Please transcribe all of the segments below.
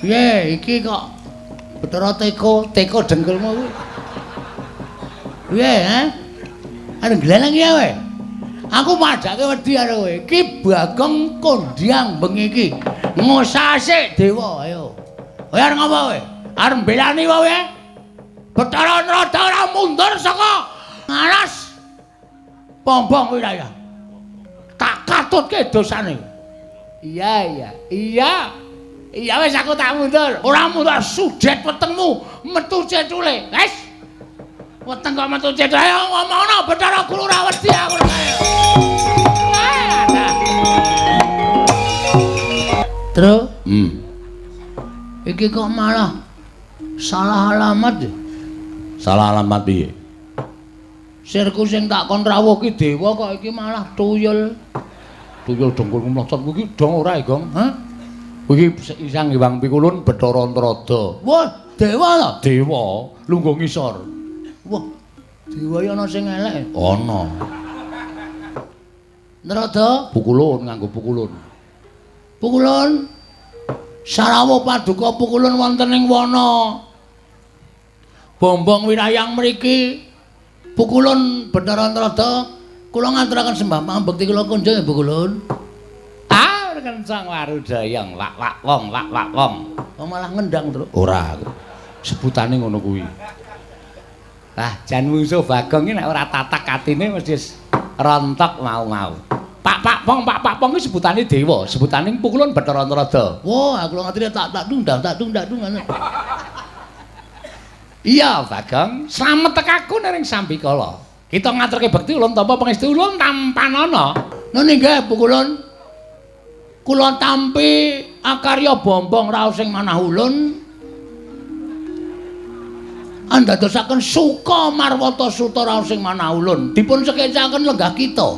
Piye iki kok Bathara teko dengkulmu kuwi. Piye, ha? Arep gleleng ya kowe. Aku madake wedi karo kowe. Iki Bagong Kondyang bengi iki. Ngosasik dewa ayo. Kowe arep ngapa kowe? Arep mbelani wae. Bathara Narada ora mundur saka ngaras Pombong Wiraya. Tak katutke dosane. Iya. Iya wis aku tak mundur. Ora mundur sudet wetengmu metu cecule. Wis. Weteng kok metu cecule. Ayo ngomongno Bathara Guru ora wedi aku kaya. Terus? Iki kok malah salah alamat ya? Salah alamat piye? Sirku sing tak kon rawuh ki dewa kok iki malah tuyul. Tuyul dengkulmu mlocot kuwi dong ora, Gong? Hah? Kuwi Sang Hyang Pikulun Bathara Narada. Wah, dewa ta? Dewa lungguh ngisor. Wah, dewa ya ana sing elek. Ana. Narada, Pukulun nganggo pukulun. Pukulun. Sarawuh paduka pukulun wonten ing wana. Bombong Wirayang mriki. Pukulun Bathara Narada, kula ngaturaken sembah pambekti kula kunjung ya Pukulun. Kencang warudayang lak wong. Kok malah ngendang terus? Ora. Sebutane ngono kuwi. Jan musuh Bagong iki nek ora tatak atine mesti rontok mau-mau. Pak Pong iki sebutane dewa, sebutane Pukulun Bathara Narada. Wah, aku ngerti tak dung. Iya, Bagong, slamet tekaku ning Sambikala. Kita ngaturke bekti ulun tapa pangestu ulun tampanana. Nggih nggih Pukulun. Kula tampi akarya bombong raos sing manah ulun. Andadosaken suka marwata suta raos sing manah ulun. Dipun sekecaken lenggah kita.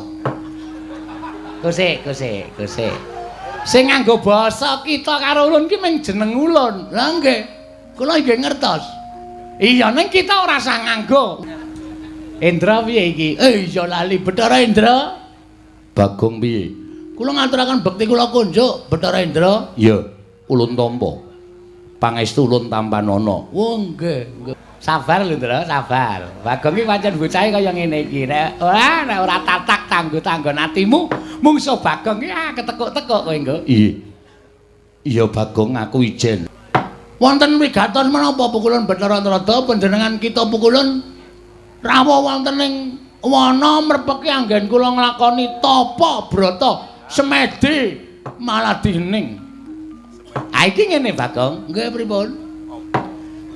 Gusik. Sing nganggo basa kita karo ulun ki mung jeneng ulun. Lah nggih, kula nggih ngertos. Iya ning kita ora sah nganggo. Indra piye iki? Iya lali Bathara Indra. Bagong piye? Kula ngaturaken bekti kula kunjuk Bathara Indra. Ya, ulun tampa. Pangestu ulun tampanana. Oh nggih. Sabar lho, Ndra, sabar. Bagong iki pancen bocahe kaya ngene iki. Nek ora tatak tanggo-tanggon atimu, mungsuh Bagong iki ketekuk-tekuk kowe engko. Iya Bagong aku ijen. Wonten wigatos menapa Pukulun Bathara Narada panjenengan kita Pukulun rawuh wonten ing wana merpeki anggen kula nglakoni tapa brata semedi maladining. Ha iki ngene Bagong. Nggih pripun?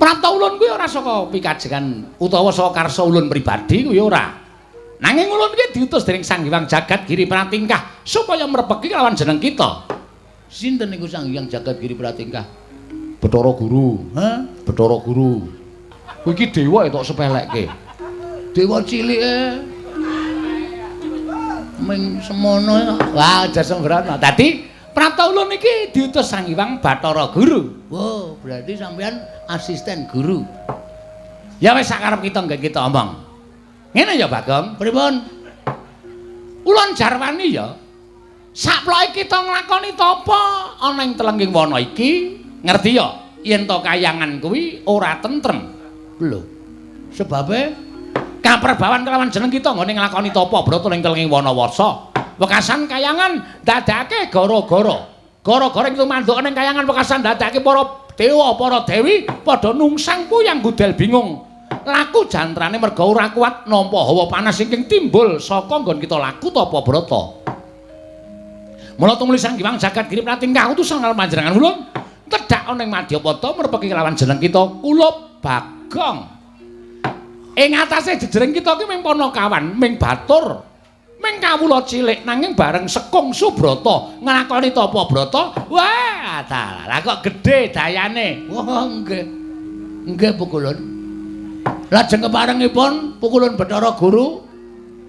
Prapta ulun kuwi ora saka pikajengan utawa saka karsa ulun pribadi kuwi ora. Nanging ulun iki diutus dening Sang Hyang Jagat Giri Pratingkah supaya merpeki lawan jeneng kita. Sinten niku Sang Hyang Jagat Giri Pratingkah? Bathara Guru. Hah? Bathara Guru. Kuwi iki dewa tok sepelekke. Dewa cilike. Ming semono. Wah, aja sembrono. Dadi prapta ulun iki diutus Sang Hyang Bathara Guru. Wow, berarti sampean asisten guru. Ya wis sakarep kita nggih kita omong. Ngene ya Bagong. Pripun? Ulun jarwani ya. Saploke kita nglakoni tapa ana ing telenging wana iki, ngerti ya? Yen to kayangan kuwi ora tentrem. Lho. Sebabe kaperbawan kelawan jeneng kita nggone nglakoni tapa brata ning telenging wana warsa. Wekasan kayangan dadake gara-gara. Gara-gara itu manduk ning kayangan wekasan dadake para dewa, para dewi padha nungsang puyang gudel bingung. Laku jantrane merga ora kuat nampa hawa panas ingkang timbul saka nggon kita laku tapa brata. Mula tumuli Sang Hyang Jagat Giri Pratingkah utusan karo panjenengan ulun tedhak ana ing Madyapada merpeki kelawan jeneng kita Kulup Bagong. Ing atase jejering kita ki ming Panakawan, ming batur, ming kawula cilik nanging bareng Sekung Subrata nglakoni tapa brata. Wah, lah kok gedhe dayane. wah nggih. Nggih Pukulun. Lajeng keparengipun Pukulun Bathara Guru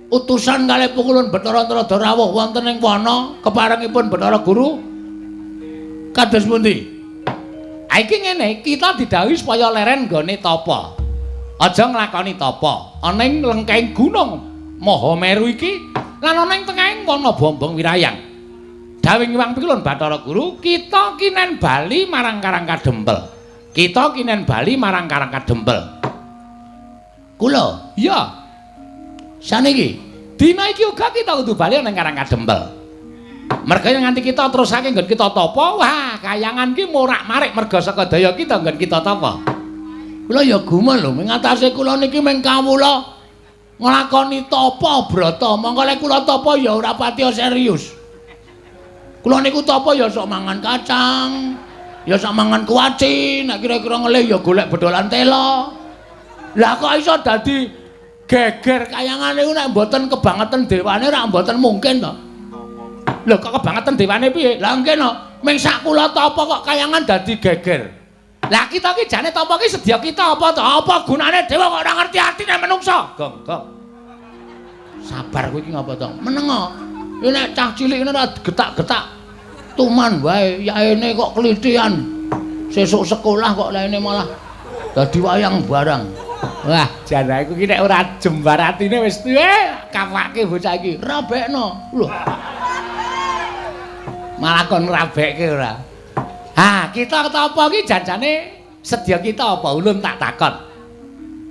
utusan kalih Pukulun Bathara Narada rawuh wonten ing wana keparengipun Bathara Guru kados pundi? Ha iki ngene, kita didhawuhi supaya leren nggone tapa. Aja nglakoni tapa ana ing lengkeng gunung Mahameru iki lan ana ing tengahing wana Bombong Wirayang. Dawing Iwang Pikulun Bathara Guru, kita kinen bali marang Karang Kadempel. Kita kinen bali marang Karang Kadempel. Kula? Iya. Saniki Dina iki uga kita kudu bali nang Karang Kadempel. Merga nganti kita terusake nggon kita tapa, wah, kayangan ki morak-marik merga saka daya kita nggon kita tapa. Kula ya gumun lho, mengatasi kula niki mung kawula nglakoni tapa brata, mongko lek kula tapa ya ora pati serius. Kula niku tapa ya sok mangan kacang, ya sok mangan kuaci, nek kira-kira ngelih ya golek bedolan tela. Lah kok iso dadi geger kayangan niku nek mboten kebangetan dewane ra mboten mungkin to. Lho kok kebangetan dewane piye? Lah nggih no, ming sak kula tapa kok kayangan dadi geger. Lah kita ki jane tapa ki sedya kita apa to? Apa gunane dewa kok ora ngerti artine menungsa? Gong. Sabar kowe iki ngapa to? Menengo. Ini nek cah cilik ini ora getak-getak tuman wae, yaene kok kelitian. Sesuk sekolah kok laene malah dadi wayang barang. Wah, jan aku ki nek ora jembar atine wis tuwe kawake bocah iki. Rabekno. Lho. Malah kon rabekke ora. Ha, kita apa ki janjane sedya kita apa ulun tak takon.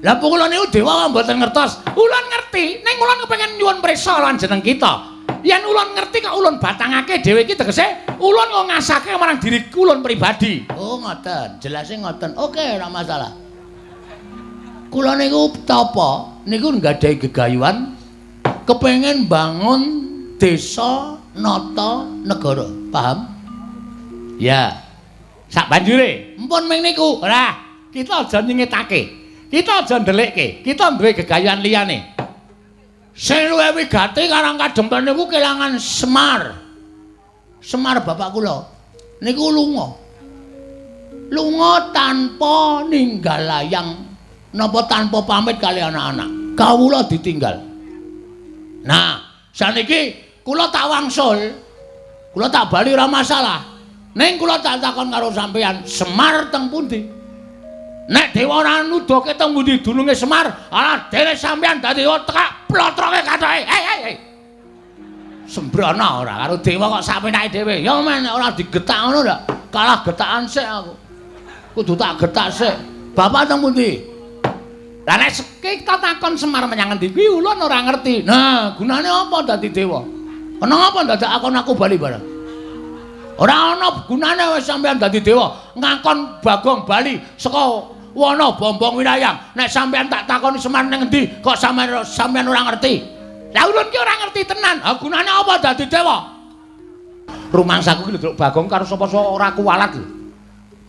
Lah kula niku dewa mboten ngertos. Ulun ngerti, ning ulun kepengin nyuwun prisa lan jeneng kita. Yen ulun ngerti kok ulun batangake dhewe iki tegese ulun kok ngasake marang diri ulun pribadi. Oh, ngoten. Jelase ngoten. Oke, ora masalah. Kula niku tapa niku nggadahi gegayuhan kepengin bangun desa nata negara. Paham? Ya. Sak banjure, mpun ming niku. Ora, kita aja nyingetake. Kita aja ndelikke. Kita duwe gegayuhan liyane. Sing luwih wigati Karang Kadempel niku kelangan Semar. Semar bapak kula niku lunga. Lunga tanpa ninggal layang napa tanpa pamit kali anak-anak. Kawula ditinggal. Nah, saniki kula tak wangsul. Kula tak bali ora masalah. Ning kula tak takon karo sampeyan, Semar teng pundi? Nek dewa ora nuduhke teng pundi dununge Semar, alah dene sampeyan dadi tekak plotroke kathoke. Hei. Sembrono ora karo dewa kok sapenake dhewe. Ya men ora digetak ngono ndak? Kalah getakan sik aku. Kudu tak getak sik. Bapak teng pundi? Lah nek kita takon Semar menyang endi kuwi ulun ora ngerti. Nah, gunane apa dadi dewa? Ana apa ndadekakon aku bali bareng? Ora ana gunane wis sampeyan dadi dewa, ngakon Bagong bali saka wana Bombong Wirayang. Nek sampeyan tak takoni Semar ning endi, kok sampeyan ora ngerti. Lah ulun ki ora ngerti tenan. Ha gunane apa dadi dewa? Rumangsaku ki lho Bagong karo sapa-sapa ora kuwalat lho.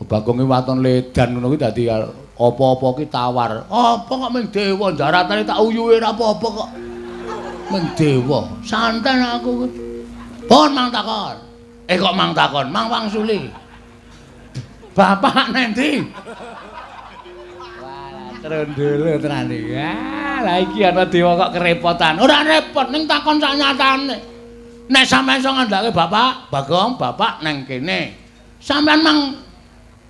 Bagonge waton ledan ngono kuwi dadi apa-apa ki tawar. Apa kok ming dewa jaratane tak uyuhe ora apa-apa kok. Ming dewa, santen aku. Pun mang takon. Kok mang takon, mang wangsuli. Bapak nendi? Walah trondolo tenan iki. Lah iki ana dewa kok kerepotan. Ora repot ning takon sak nyatane. Nek sampean iso ngandhake Bapak, Bagong, Bapak nang kene. Sampean mang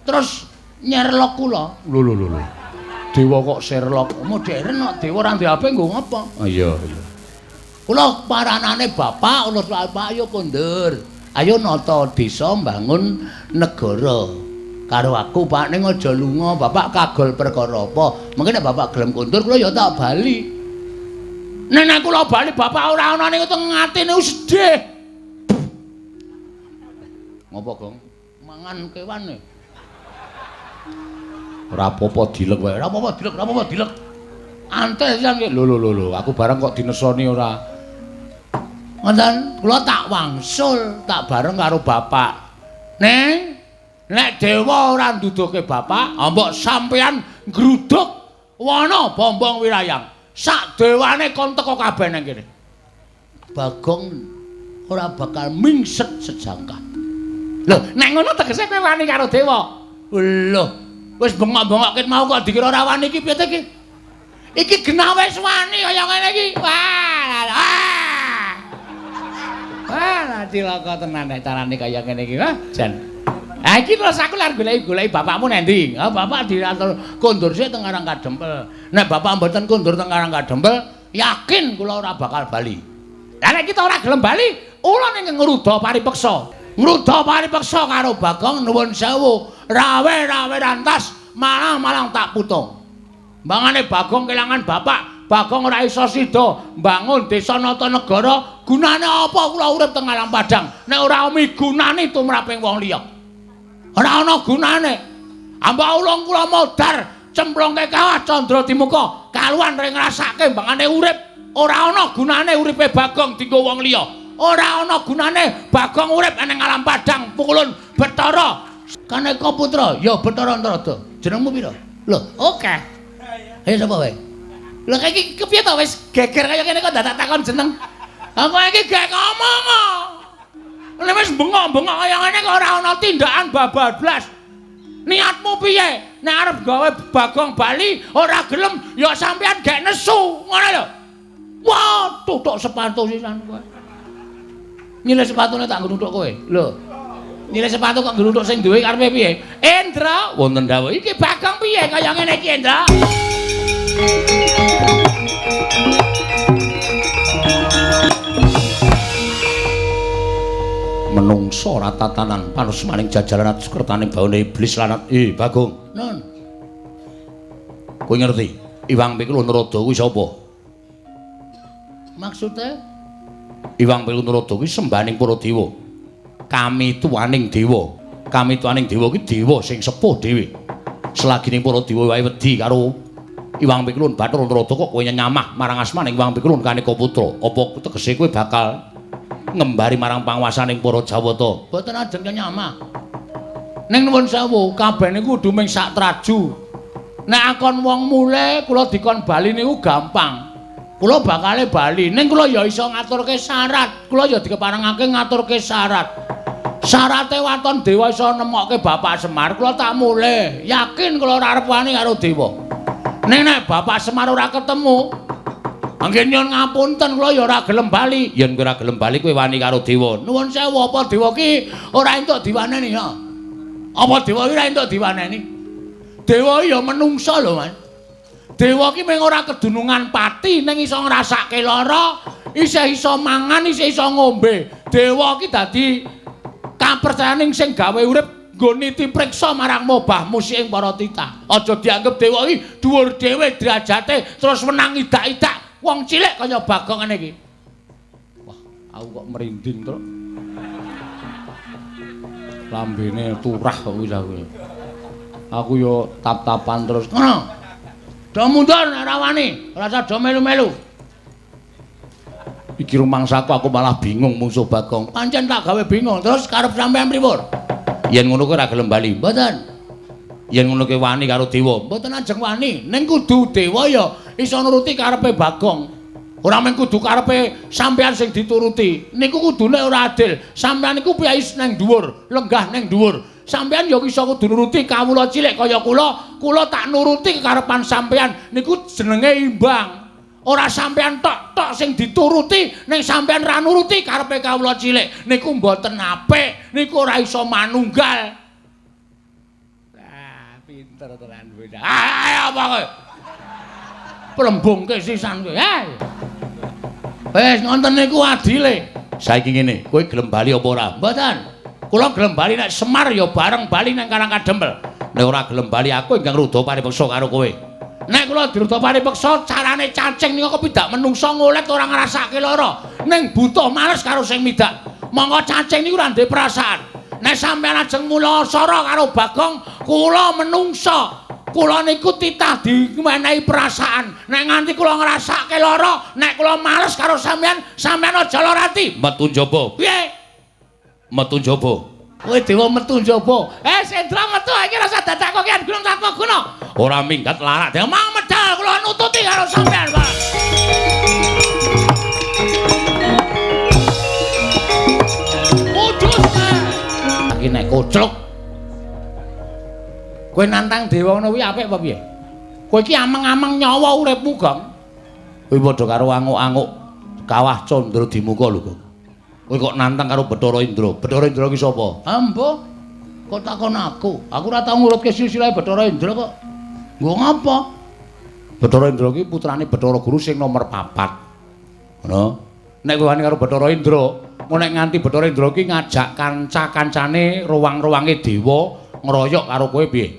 terus nyerlok kula. Lho. Dewa kok Sherlock? Modern kok dewa ora ndek HP nggo ngapa? Oh iya. Kula paranane Bapak, ulus Bapak ayo kondur. Ayo nata desa mbangun negara. Karo aku Pak ning aja lunga, Bapak kagol perkara apa? Mengko nek Bapak gelem kondur kula ya tak bali. Nek kula bali Bapak ora ana niku teng atine sedih. Ngopo, Gong? Mangan kewane. Ora apa-apa dilek wae. Ora apa-apa dilek. Antes yang lho aku bareng kok dinesoni ora. Ngoten, kula tak wangsul, tak bareng karo Bapak. Nek dewa ora nduduhke Bapak, mbok sampeyan ngruduk wana Bombong Wirayang. Sak dewane kon teko kabeh nang kene. Bagong ora bakal mingset sejangkah. Lho, nek ngono tegese kowe wani karo dewa. Lho, wis bengok-bengok ket mau kok dikira ora wani iki piye iki? Iki genah wis wani kaya ngene iki. Wah, cilaka tenan nek carane kaya ngene iki, ha, Jan. Ha iki terus aku lare goleki bapakmu nendi? Ha, bapak diatur kondur sik teng Karang Kadempel. Nek bapak mboten kondur teng Karang Kadempel, yakin kula ora bakal bali. Lah nek kita ora gelem bali, ulun ing ngruda paripeksa. Ngruda paripeksa karo Bagong nuwun sewu, rawe-rawe rantas, malang-malang tak putung. Mangane Bagong kelangan bapak, Bagong ora iso sida mbangun desa Natanegara, gunane apa kula urip teng alam padang nek ora migunani tumraping wong liya. Ora ana gunane. Amba ulung kula modar cemplungke kawah Candra Dimuka, kaluan ring ngrasake mbangane urip. Ora ana gunane uripe Bagong dienggo wong liya. Ora ana gunane Bagong urip ning alam padang pukulun Bathara. Kaneka Putra, ya Bathara Antarada. Jenengmu pira? Lho, oke. Ayo sapa wae? Lho iki kepiye to wis geger kaya ngene kok dadak takon jeneng. Aku iki gek ngomong kok. Nek wis bengok-bengok kaya ngene kok ora ana tindakan bablas. Niatmu piye? Nek arep gawe Bagong bali ora gelem ya sampean gek nesu, ngono lho. Wah, tutuk sepatu sisan kowe. Nyilih sepatune tak ngluthuk kowe. Lho. Nyilih sepatu kok ngluthuk sing duwe karepe piye? Endra, wonten dawuh iki Bagong piye kaya ngene iki Endra? Menungso ora tatanan panus maning jajaran atus kertaning baune iblis lanat. Bagong. Nun. Kowe ngerti? Iwang Pikul Narada kuwi sapa? Maksude? Iwang Pikul Narada kuwi sembaning para dewa. Kami tuwaning dewa. Kami tuwaning dewa kuwi dewa sing sepuh dhewe. Selagine para dewa wae wedi karo Iwang Pikul Bathara Narada kok kowe nyamah marang asmaning Iwang Pikul Kaneka Putra. Apa tegese kowe bakal ngembari marang panguwasaning para Jawata? Boten ajeng nyamah. Ning nuwun sewu, kabeh niku kudu ming sak traju. Nek akon wong mule kula dikon bali niku gampang. Kula bakale bali, ning kula ya iso ngaturke syarat. Kula ya dikeparengake ngaturke syarat. Syarate waton dewa iso nemokke Bapak Semar, kula tak mule. Yakin kula ora arep wani karo dewa. Nek Bapak Semar ora ketemu, anggen nyuwun ngapunten kula ya ora gelem bali. Yen kowe ora gelem bali kowe wani karo dewa. Nuwun sewu apa dewa ki ora entuk diwaneni ya. Apa dewa ki ora entuk diwaneni? Dewa ya menungsa lho, Mas. Dewa ki mung ora kedunungan pati ning iso ngrasake lara, isih iso mangan, isih iso ngombe. Dewa ki dadi kapercayaning sing gawe urip nggo niti priksa marang mobahmu sing para titah. Aja dianggep dewa iki dhuwur dhewe derajate terus menang idak-idak wong cilik kaya Bagong ngene iki. Wah, aku kok merinding, Truk. Lambene turah kok wis aku. Aku yo tap-tapan terus. Ngono. Do mundur nek ora wani, ora usah do melu-melu. Iki rumangsaku aku malah bingung musuh Bagong. Pancen tak gawe bingung, terus karep sampean pripun? Yen ngono kowe ora gelem bali, mboten. Yen ngono kowe wani karo dewa, mboten ajeng wani. Ning kudu dewa ya iso nuruti karepe Bagong. Ora mung kudu karepe sampean sing dituruti. Niku kudune ora adil. Sampean niku piyais nang dhuwur, lenggah nang dhuwur. Sampean ya iso kudu nuruti kawula cilik kaya kula. Kula tak nuruti kekarepan sampean. Niku jenenge imbang. Ora sampean tok-tok sing dituruti, ning sampean ra nuruti karepe kawula cilik. Niku mboten apik. Niku ora iso manunggal. Ah, pinter tenan kowe. Ayo apa kowe? Plembungke sisan kowe. Wis ngonten niku adile. Saiki ngene, kowe gelem bali apa ora? Mboten. Kula gelem bali nek Semar ya bareng bali nang Karangkadempel. Nek ora gelem bali aku ingkang ruda paripeksa karo kowe. Nek kula diruda paripeksa carane cacing niku kepidak menungsa ngolet ora ngrasake lara. Ning butuh males karo sing midak. Monggo cacing niku ora ndek perasaan. Nek sampeyan ajeng mula sara karo Bagong, kula menungsa. Kula niku titah dimenehi perasaan. Nek nganti kula ngrasake lara, nek kula males karo sampeyan, sampeyan aja lara ati. Metu njaba. Piye? Metu njaba. Kowe dewa metu njaba. Sendra metu iki rasa dadak kokian gunung tanpa guna. Ora minggat larak. Dewa mau medal kula nututi karo sampeyan, Pak. Udus. Iki nek kocluk. Kowe nantang dewa ngono kuwi apik apa piye? Kowe iki ameng-ameng nyawa uripmu, Gong. Kowe padha karo anguk-anguk kawah Candra Dimuka lho, Gong. Kowe kok nantang karo Bathara Indra. Bathara Indra ki sapa? Ambo. Kok takon aku? Aku ora tau ngurutke silsilah Bathara Indra kok. Nggo ngapa? Bathara Indra ki putrane Bathara Guru sing nomor 4. Ngono. Nek kowe wani karo Bathara Indra, nek nganti Bathara Indra ki ngajak kanca-kancane ruwang-ruwange dewa ngeroyok karo kowe piye?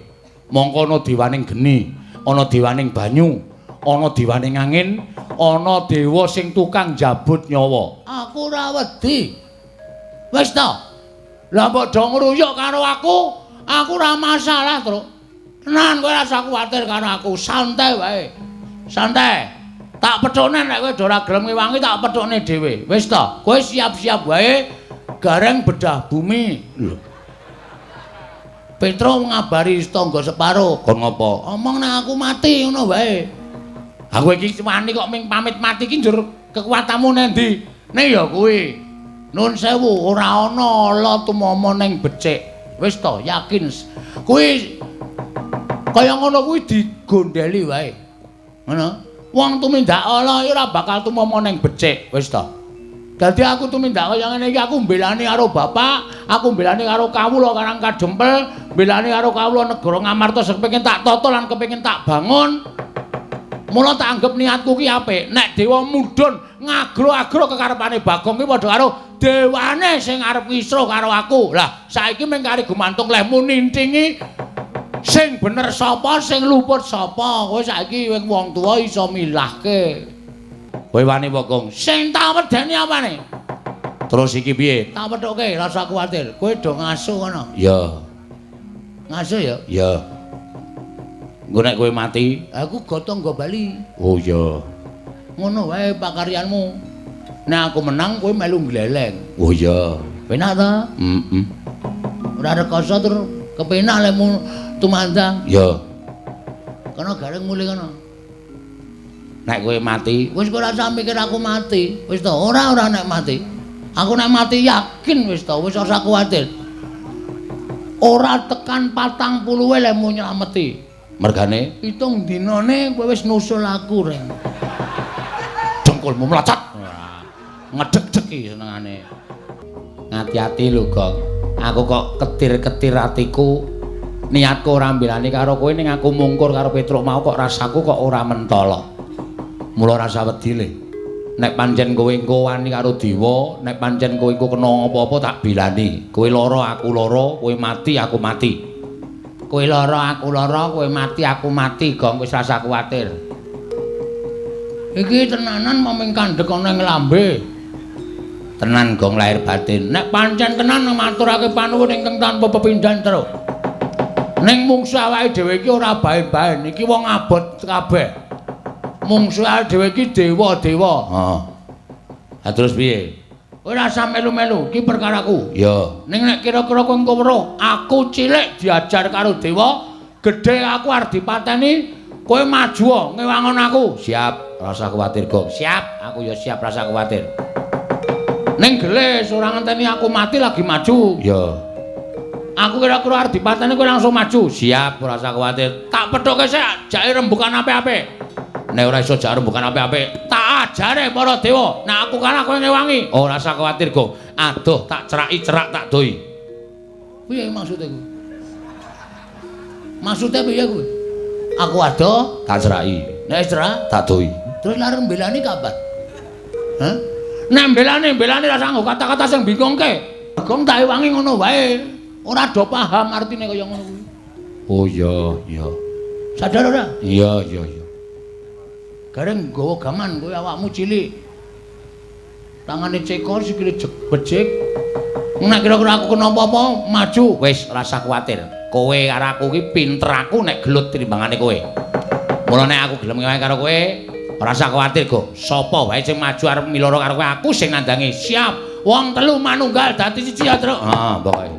Mongko ana dewaning geni, ana dewaning banyu, ana dewaning angin, ana dewa sing tukang jabut nyawa. Aku ora wedi. Wis to. Lah mbok do ngruyuk karo aku ora masalah, Truk. Tenan kowe ora usah kuwatir karo aku, santai wae. Santai. Tak pethone nek kowe do ora gelem ngewangi tak pethone dhewe. Wis to, kowe siap-siap wae gareng bedah bumi. Lho. Petro ngabari tangga separo. Kon ngopo? Omong nek aku mati ngono wae. Aku iki wani kok ming pamit mati iki njur kekuatanmu nendi? Nek ya kuwi. Nun sewu ora ana ala tumama ning becik. Wis to, yakin. Kuwi kaya ngono kuwi digondheli wae. Ngono. Wong tumindak ala ora bakal tumama ning becik. Wis to. Dadi aku tumindak kaya ngene iki aku mbelani karo bapak, aku mbelani karo kawula Karang Kadempel, mbelani karo kawula negara Ngamarta sing kepengin tak tata lan kepengin tak bangun. Mula tak anggap niatku ki apik. Nek dewa mudhun ngagro-agro kekarepane Bagong ki padha karo dewane sing arep ngisruh karo aku. Lah saiki mung kari gumantung lehmu nintingi sing bener sapa, sing luput sapa. Kowe saiki wong tuwa iso milahke. Kowe wani Bagong. Sing tak wedeni apane? Terus iki piye? Tak pethuke, ora usah kuwatir. Kowe do ngasuh ngono. Ya. Ngasuh ya? Ya. Engko nek kowe mati, Aku gotong go bali. oh ya. Ngono wae pakaryanmu. Nek aku menang kowe melu gleleng. Oh ya. Penak ta? Heeh. Ora rekoso tur kepenak lemu tumandang. Ya. Kono gareng mulih kono. Nek kowe mati, Wis ora usah mikir aku mati. Wis to, ora nek mati. Aku nek mati yakin wis to, wis ora usah kuwatir. Ora tekan 40 lemu nylameti. mergane Pitung dinane kowe wis nusul aku, Reng. dengkulmu mlacat. Ngedeg-degi senengane. Ngati-ati lho, Gong. Aku kok ketir-ketir atiku. Niatku ora mbelani karo kowe ning aku mungkur karo Petruk mau kok rasaku kok ora mentolo. Mula rasa wedi le. Nek pancen kowe engko wani karo dewa, nek pancen kowe engko kena apa-apa tak bilani. Kowe lara aku lara, kowe mati aku mati. Kowe lara aku lara, kowe mati aku mati, Gong wis rasa kuwatir. Iki tenanan maming kandhek ana ing lambe. Tenan Gong lahir batin. Nek pancen tenan maturake panuwun ingkang tanpa pepindhan terus. Ning mungsuh awake dhewe iki ora bae-bae, iki wong abot kabeh. Mungsuh awake dhewe iki dewa-dewa. Heeh. Ha terus piye? Kowe ora usah melu-melu, iki perkaraku. Ya. Ning nek kira-kira kowe engko weruh, aku cilik diajar karo dewa, gedhe aku arep dipateni, kowe maju ngewangon aku. Siap, rasa kuwatir, Gong. Siap, aku ya siap rasa kuwatir. Ning gelis ora ngenteni aku mati lagi maju. Ya. Aku kira-kira arep dipateni kowe langsung maju. Siap, ora usah kuwatir. Tak pethoke sik, jake rembukan apik-apik. Nek ora iso jak rembukan apik-apik, Tak ajare para dewa, nek aku kalah kowe ngewangi. ora usah kuwatir, Gong. Aduh, tak ceraki cerak tak doi. Piye maksudnya kuwi? Maksudnya piye kuwi? Aku ado, Tak ceraki, nek isra, tak doi. terus lare mbelani kapan? Hah? Nek mbelani ra sanggo kata-kata sing bingungke. Gong tak ewangi ngono wae. Ora do paham artine kaya ngono kuwi. Oh iya, iya. Sadar ora? Iya, iya, iya. Gareng nggawa gaman kowe awakmu cilik. Tangane cekor sikile becik. Nek kira-kira aku kena apa-apa, maju. Wis rasa kuwatir. Kowe karo aku ki pinter aku nek gelut timbangane kowe. Mula nek aku gelem ngewahi karo kowe, ora usah kuwatir, Go. Sapa wae sing maju arep miloro karo kowe, aku sing nandangi. Siap. Wong telu manunggal dadi siji ya, Truk. Heeh, pokoke.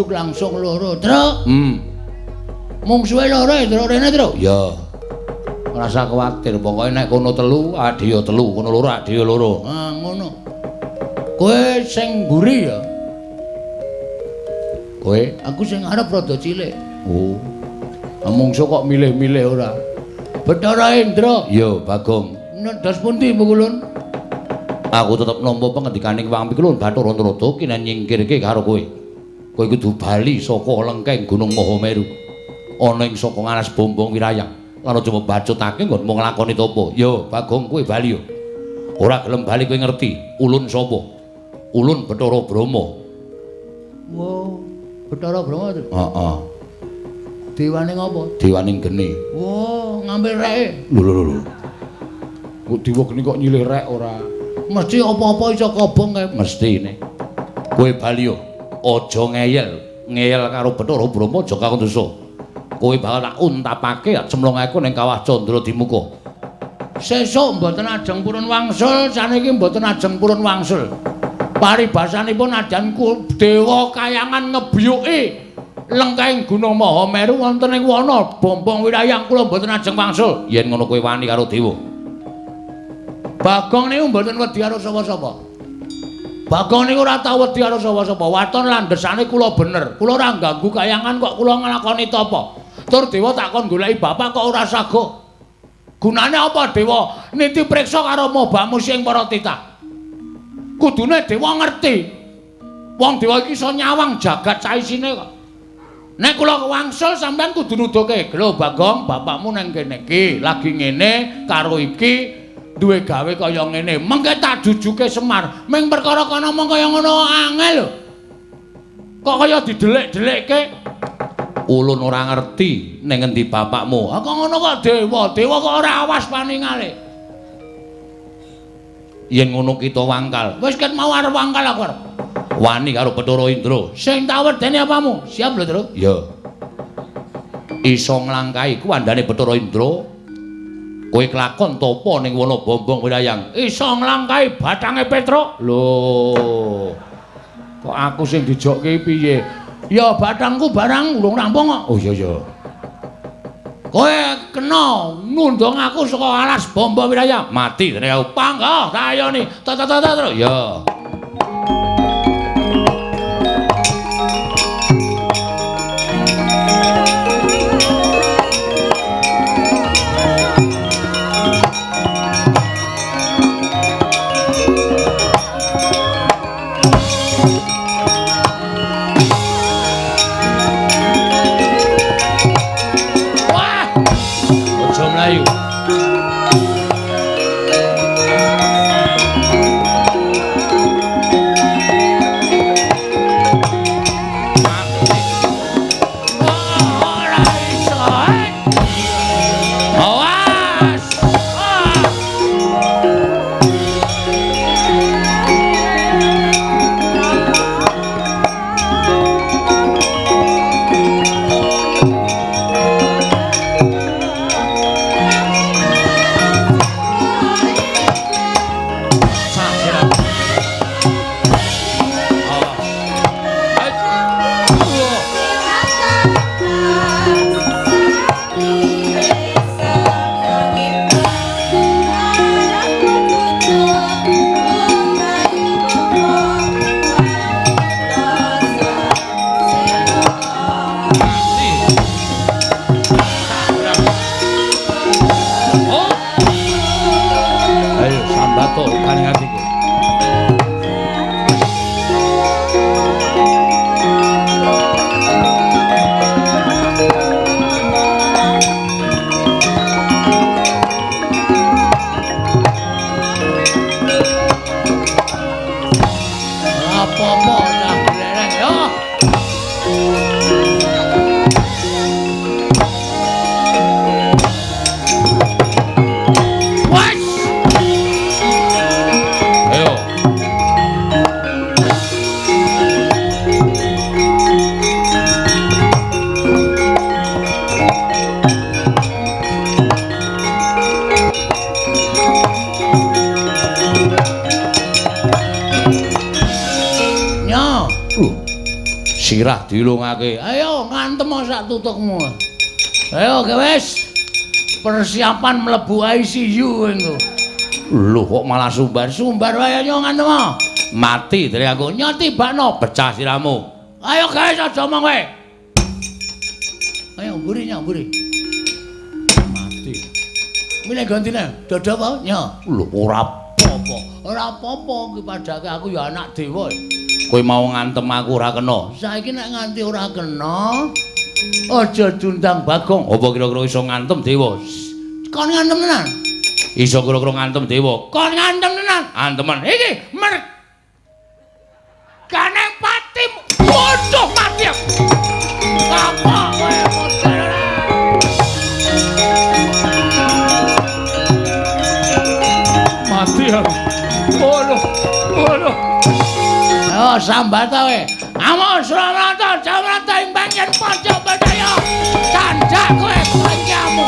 ujug langsung loro, Tru. Mung suwe loro ya, Tru, rene, Tru. Ya. Ora usah kuwatir, pokoke nek kono telu, adhiya telu, kono loro adhiya loro. Ah, ngono. Kowe sing mburi ya. Kowe Aku sing arep rada cilik. oh, Mungsu kok milih-milih ora. Bathara Indra. iya Bagong. Nedas pundi Mulun? Aku tetep nampa pengendikaning Wang Pikulun Bathara Narada kinen nyingkirke karo kowe. Kowe kudu bali saka lengkeng Gunung Mahameru. Ana ing saka ngaras Bombong Wirayang. Lan aja mbacutake nggonmu nglakoni tapa. Ya, Bagong kowe bali yo. Ora gelem bali kowe ngerti, ulun sapa? Ulun Bathara Brahma. Wow, Bathara Brahma. Heeh. Dewane ngopo? Dewaning geni. Wow, ngambil reke. Lho. Kok diwa geni kok nyilih rek ora? Mesti apa-apa iso kobong kae. Mestine. Kowe bali yo. Aja ngeyel. Ngeyel karo Bathara Brahma aja kakon dosa. Kowe bakal tak untapake cemlongake ning kawah Candra Dimuka. Sesuk mboten ajeng purun wangsul, saniki mboten ajeng purun wangsul. Paribasanipun adanku dewa kayangan ngebiyuki lengkeng Gunung Mahameru wonten ing wana Bombong Wirayang kula mboten ajeng wangsul. Yen ngono kowe wani karo dewa. Bagong niku mboten wedi karo sapa-sapa. Bagong niku ora tau wedi karo sapa-sapa. Waton landesane kula bener. Kula ora ganggu kayangan kok kula nglakoni tapa. Tur dewa takon goleki bapak kok ora sago. Gunane apa dewa niti priksa karo mobamu sing para titah. Kudune dewa ngerti. Wong dewa iki iso nyawang jagat saisine kok. Nek kula wangsul sampean kudu nuduhke, "Lho Bagong, bapakmu nang kene iki lagi ngene karo iki duwe gawe kaya ngene." Mengke tak jujuke Semar. Ming perkara kana mong kaya ngono angel lho. Kok kaya didelik-delikke? Ulun ora ngerti ning endi bapakmu. Kok ngono kok dewa? Dewa kok ora awas paningale. Yen ngono kita wangkal. Wis ket mau arep wangkal aku arep. Wani karo Bathara Indra. Sing tak wedeni apamu? Siap lho, Tru. Ya. Iso nglangkahi kuwandane Bathara Indra. Kowe kelakon tapa ning wana Bombong Wirayang. Iso nglangkahi batange Petruk. Lho. Kok aku sing dijokke piye? Ya batangku barang urung rampung kok. Oh iya. Kowe kena nundung aku saka alas Bombong Wirayang. Mati dene aku. Pangga tak ayoni. Terus. Ya. Melayu. sirah dilungake. Ayo ngantem sak tutukmu. Ayo wis. Persiapan mlebu ICU engko. Lho kok malah sumbar? Sumbar wae yo ngantem. Mati dari aku nyoti bakno pecah siramu. Ayo guys aja omong kowe. Ayo mburi nyamburi. Mati. Mile gantine dodo apa? Nyo. Lho ora apa-apa. Ora apa-apa ki padake aku ya anak dewa. Kowe mau ngantem aku ora kena. Saiki nek nganti ora kena aja diundang Bagong. Apa kira-kira iso ngantem dewa? Kon ngantem tenan. Iso kira-kira ngantem dewa. Kon ngantem tenan. Antemen. Iki mergane patimu. Waduh mati. Apa kowe model? Mati ya. Waduh. Ayo sambat ta we. Amun Suramata, Jamrata ing banyen Pancam Badaya. Candak kowe panjamu.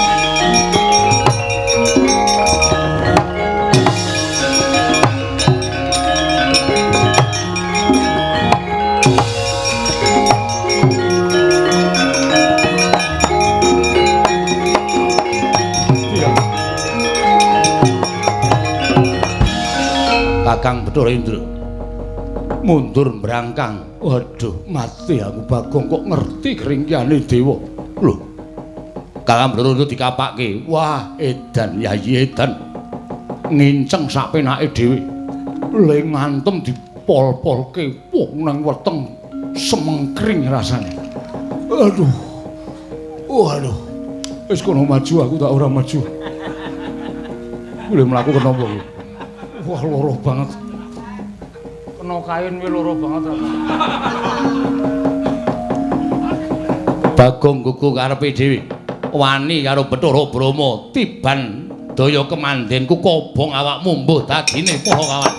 Kakang Bathara Indra mundur mbrangkang. Waduh, mati aku Bagong kok ngerti keringkiane dewa. Lho. Kakang Bathara Indra dikapakke. Wah, edan Yayi edan. Nginceng sak penake dhewe. Le ngantem dipol-polke wong nang weteng semengkring rasane. Aduh. Waduh. Wis kono maju aku tak ora maju. Boleh mlaku kena apa? Wah, loro banget. Kena kain wi loro banget. Bagong gugu karepe dhewe. Wani karo Bathara Brama tiban daya kemandenku kobong awakmu mbuh dagine para kawan.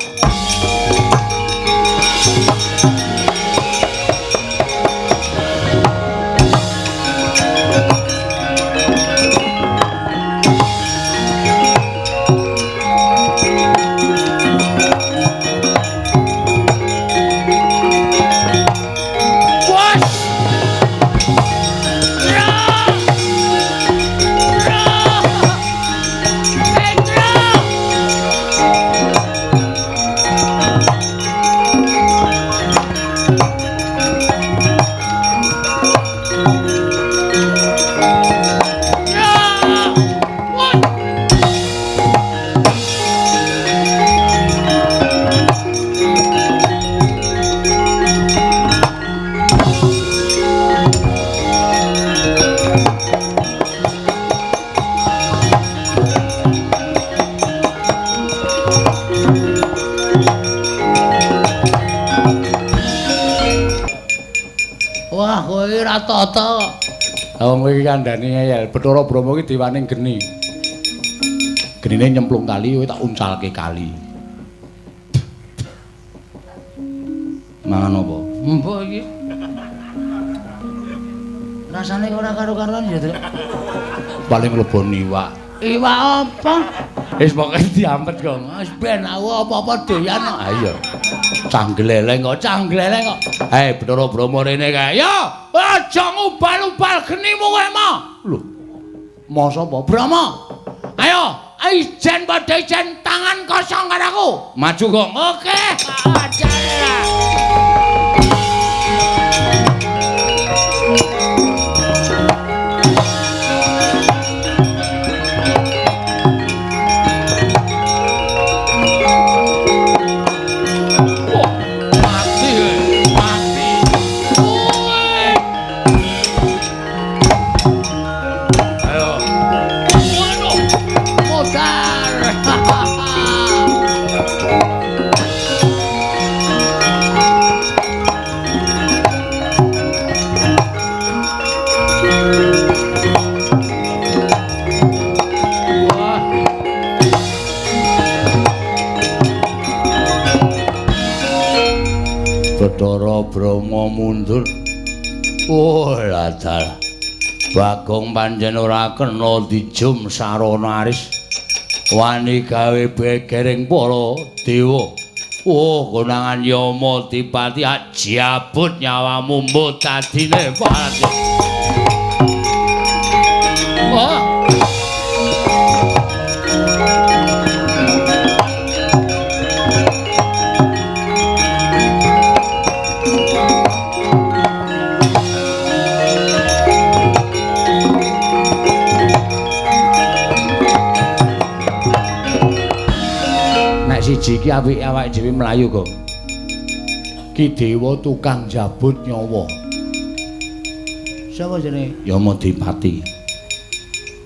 Tata. Wong iki kandhane ngeyel, Bathara Brama iki diwaning geni. Genine nyemplung kali kowe tak uncalke kali. Mangan apa? Mbok iki. Rasane ora karo-karoan ya, Tru. Paling mlebon iwak. Iwak apa? Wis pokoke diampet kok. Wis ben aku apa-apa doyan kok. Ha iya. Canggleleng kok. Hei, Bathara Brama rene kae. Yo, aja ngubal-ubal genimu kowe mah. Lho. Masa apa? Brama. Ayo, ijen padha ijen tangan kosong karo aku. Maju, Gong. Oke. Ajare. Bathara Brama mundur. Oh, ladal. Bagong pancen ora kena dijum sarana aris. Wani gawe begereng para dewa. Oh, konangan Yama Dipati jabut nyawamu mbok dadine pati. Oh. Siji iki apike awake dhewe mlayu kok. Ki dewa tukang jabut nyawa. Sapa jenenge? Yama Dipati.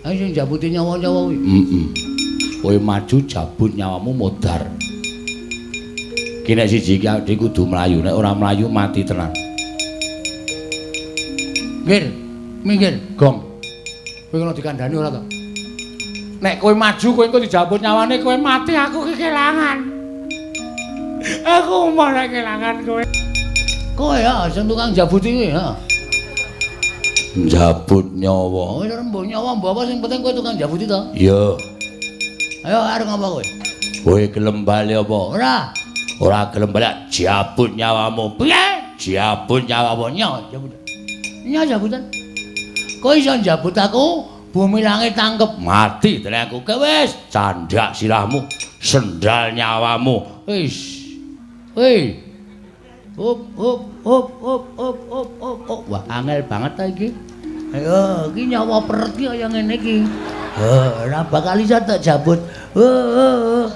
Ayo sing jabuti nyawa-nyawa kuwi. Kowe maju jabut nyawamu modar. Ki nek siji iki awake kudu mlayu, nek ora mlayu mati tenan. Minggir, Gong. kowe kena dikandani ora to? Nek kowe maju kowe engko dijabut nyawane kowe mati aku kelangan. Aku mau kelangan kowe. Kowe ya sing tukang jabuti kuwi ha. Jabut nyawa. Wis rembuh nyawa mbok apa sing penting kowe tukang jabuti to? Iya. Ayo arep ngapa kowe? Kowe gelem bali apa? Ora. Ora gelem bali jabut nyawamu. Piye? Jabut nyawamu Nyawa jabut. Nya jabutan. Kowe iso jabut aku? Bumi langit tangkep mati tenan aku wis candak sirahmu sendal nyawamu wis hei hop wah angel banget ta iki ayo iki nyawa peret iki kaya ngene iki ora bakal iso tak jabut wah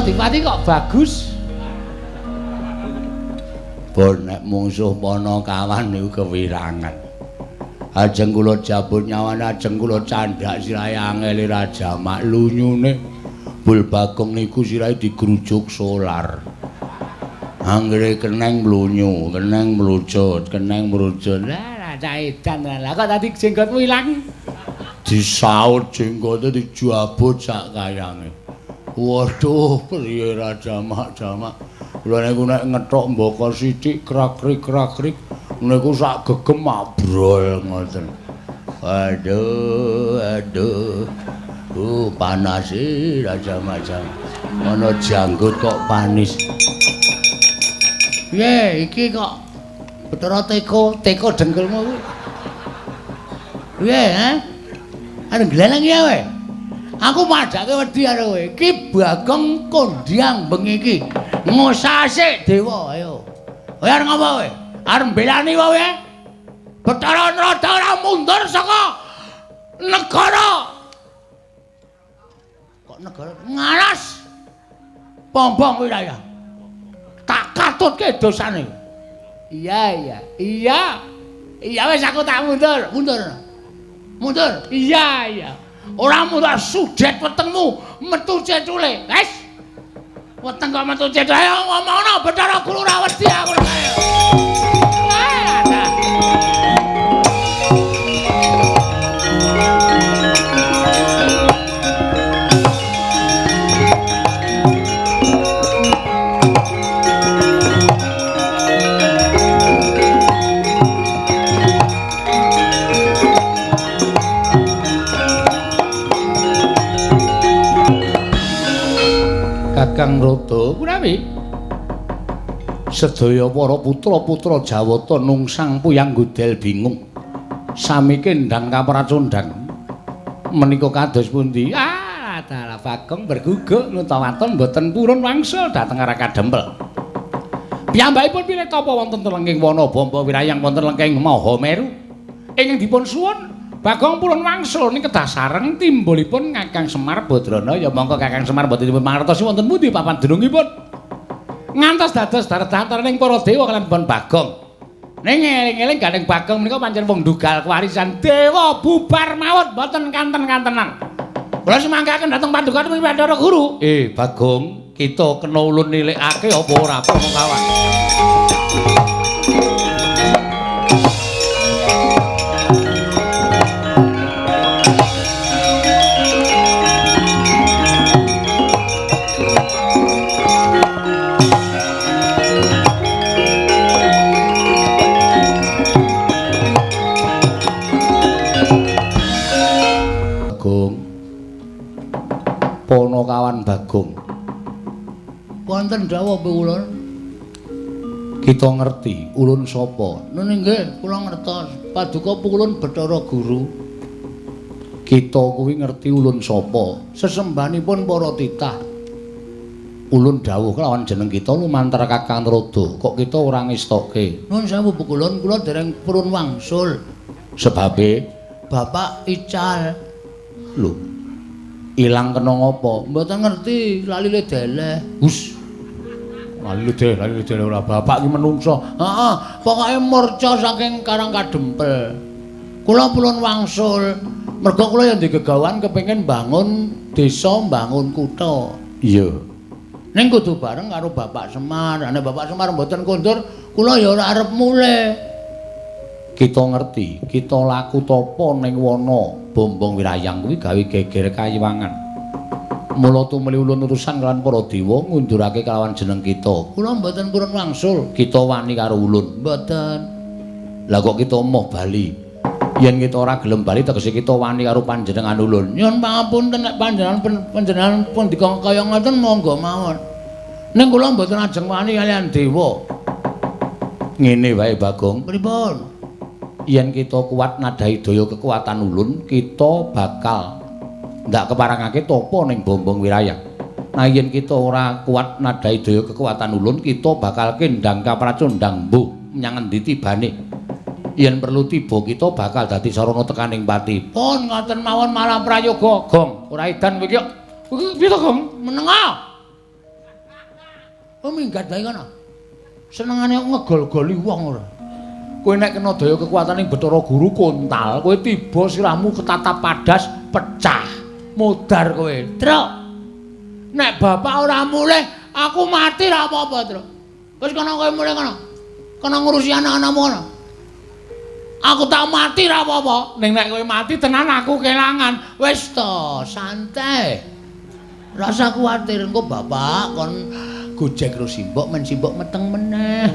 Dipati kok bagus. Bonek mungsuh pana kawan niku kewirangan. Ajeng kula jabut nyawane ajeng kula candhak sirahe angel raja mak lunyune. Bul Bagong niku sirahe digrujuk solar. Anggere keneng mlunyu, keneng mlucut, keneng mrucut. Lah cah edan lah kok tadi jenggotmu ilang. Disaut jenggote dijabut sak kayange. Waduh, priye jamak. Kula niku nek ngethok mbaka sithik krak-krik niku sak gegem mabrol ngoten. Aduh. Panas iki jamak. Ana janggut kok panis. Piye iki kok Bathara teko dengkelmu kuwi. Piye, ha? Are gleleng ya wae. Aku madake wedi karo kowe. Ki Bagong kondyang bengi iki. Ngosasik dewa ayo. Kowe arep ngapa kowe? Arep mbelani wae. Bathara Narada ora mundur saka negara. Kok negara ngaras? Pombong wilayah. Tak katutke dosane. Iya. Iya wis aku tak mundur. Mundur. Iya. Ora mundur sudet wetengmu metu cecule. Wes. Weteng kok metu cecule. Ayo ngomongno Bathara Guru ora wedi aku ayo. Kakang Rada kuwi sedaya para putra-putra Jawata nungsang puyang godel bingung sami kendang kapracondang menika kados pundi dalah Bagong berguguk nutawaton boten purun wangsul dhateng arah kadempel piyambakipun pilih tapa wonten telenging wana bamba wirayang wonten lengking Mahameru ingkang dipun suwun Bagong purun wangsul ning kedah sareng timbulipun Kakang Semar Badrana ya mongko Kakang Semar boten dipun mangertosi wonten pundi papan denungipun. Ngantos dados daretaning para dewa kaliyan pun Bagong. Ning eling-eling gandeng Bagong menika pancen wong dugal kewarisan dewa bubar mawon boten kanten-kantenan. Kula semangkaken dhateng Paduka Bathara Guru. Bagong, kita kena ulun nilikake apa ora apa kawan. dawuh ulun. Kita ngerti ulun sapa? Nun nggih, kula ngertos. Paduka ulun Bathara Guru. Kita kuwi ngerti ulun sapa? Sesembanipun para titah. Ulun dawuh kelawan jeneng kita lumantar Kakang Trada. Kok kita ora ngestokke? Nun sewu pukulun, kula dereng purun wangsul. Sebabe Bapak Ical. lho. Ilang kena ngapa? Mboten ngerti, lali deleh. Hus. Lali deleh ora bapak ki menungso. Heeh, pokoke murca saking Karang Kadempel. Kula purun wangsul. Mergo kula ya ndek gegawan kepengin bangun desa, bangun kutha. Iya. Ning kudu bareng karo Bapak Semar. Nek Bapak Semar mboten kondur, kula ya ora arep mulih. Kita ngerti, kita laku tapa ning wana Bombong Wirayang kuwi gawe geger kayiwangan. Mula tumeli ulun urusan kelawan para dewa ngundurake kelawan jeneng kita. Kula mboten purun wangsul. Kita wani karo ulun. Mboten. Lah kok kita moh bali? Yen kita ora gelem bali tegese kita wani karo panjenengan ulun. Nyuwun pangapunten nek panjenengan pun dikon kaya ngoten monggo mawon. Ning kula mboten ajeng wani kaliyan dewa. Ngene wae Bagong. Pripun? Yen kita kuat nadai daya kekuatan ulun, kita bakal ndak keparangake topo ning Bombong Wirayang. Nah yen kita ora kuat nadai daya kekuatan ulun, kita bakal kendang kapracondang mbuh menyang endi tibane. Yen perlu tiba kita bakal dadi sarana tekaning pati. Pun ngoten mawon malah prayoga, Gong. Ora edan kowe iki. Kowe piye to, Gong? Menenga. Oh minggat bae kono. Senengane ngegol-goli wong ora. Kowe nek kena daya kekuatan ing Bathara Guru kontal, kowe tiba sirahmu ketatap padas, pecah. Modar kowe. Truk. Nek bapak ora mulih, aku mati ra apa-apa, Truk. Wis kono kowe mulih kono. Kono ngurusi anak-anakmu kono. Aku tak mati ra apa-apa. Ning nek kowe mati tenan aku kelangan. Wis to, santai. Rasa kuwatir engko bapak kon gojek karo simbok men simbok meteng meneh.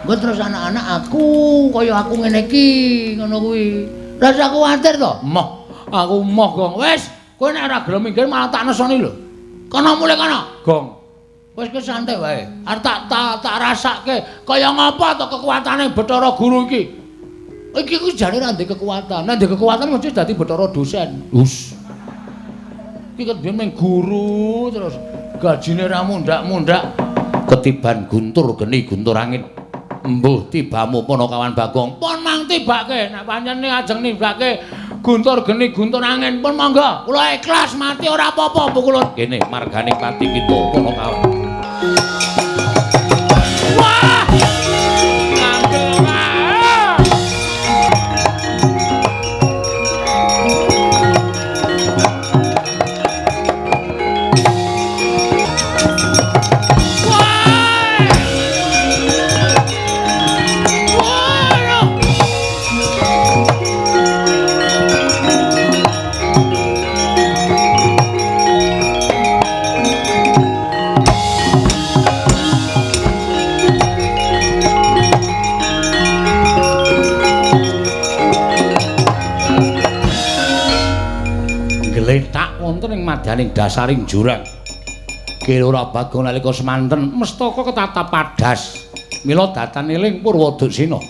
Engko terus anak-anak aku kaya aku ngene iki, ngono kuwi. Rasa kuwatir to? Moh, aku moh, Gong. Wis, kowe nek ora gelem minggir malah tak nesoni lho. Kono mulih kono, Gong. Wis ke santai wae. Arep tak rasake kaya ngapa to kekuatane Bathara Guru iki. Iki ku jane ra ndek kekuatan. Nek ndek kekuatan mesti dadi Bathara dosen. Hus. Iki kebiyen mung guru terus gajine ra mundak-mundak. Ketiban guntur geni guntur angin. Mbuh tibamu Panakawan Bagong. Pun mang tibake nek pancen ajeng nimbake guntur geni guntur angin pun monggo. Kula ikhlas mati ora apa-apa pukulun. Kene margane pati kita Panakawan. Wah! Ngangkel wae. Gletak wonten ing madyaning dasaring jurang. Kelora Bagong nalika semanten mestaka ketatap padas. Mila datan eling Purwadaksina.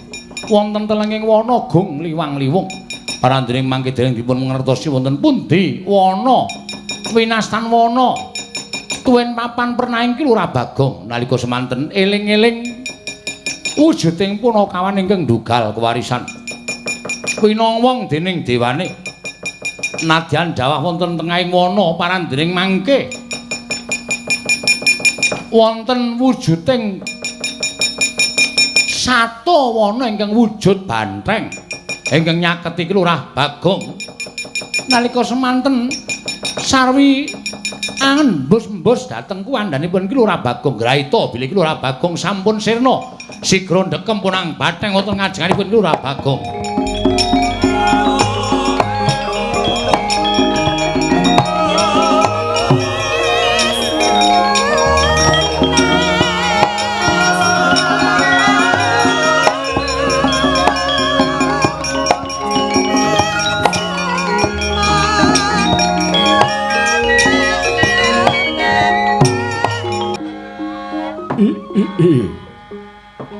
Wonten telenging wana gung liwang-liwung. Parandening mangke dereng dipun ngertosi wonten pundi wana winastan wana. Tuwin papan pernahing Kelora Bagong nalika semanten eling-eling wujuding Punakawan ingkang ndugal kewarisan. Pinawong dening dewane. Nadyan dawah wonten tengahing wana parandening mangke wonten wujuding sato wana ingkang wujud banteng ingkang nyaketi Kelurah Bagong nalika semanten sarwi angen embus-embus dhateng kuwandanipun Kelurah Bagong graita bilih Kelurah Bagong sampun sirna sigra ndekem punang batheng wonten ngajenganipun Kelurah Bagong.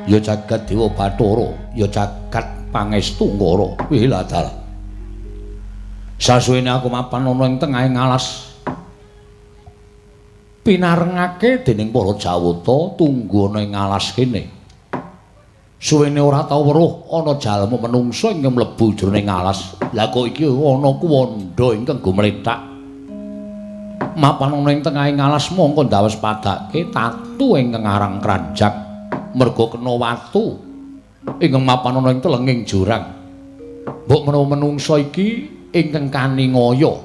ya jagat Dewa Bathara, ya jagat Pangestunggara. Wiladala. Sasuwene aku mapan ana ing tengahing alas. Pinarengake dening para Jawata tunggu ana ing alas kene. Suwene ora tau weruh ana jalma menungsa ingkang mlebu jroning alas. Lah kok iki ana kuwanda ingkang gumlethak. Mapan ana ing tengahing alas mongko ndawes padake tatu ingkang aran Kranjak. Merga kena watu ingkang mapan ana ing telenging jurang. Mbok menawa menungsa iki ingkang kaningaya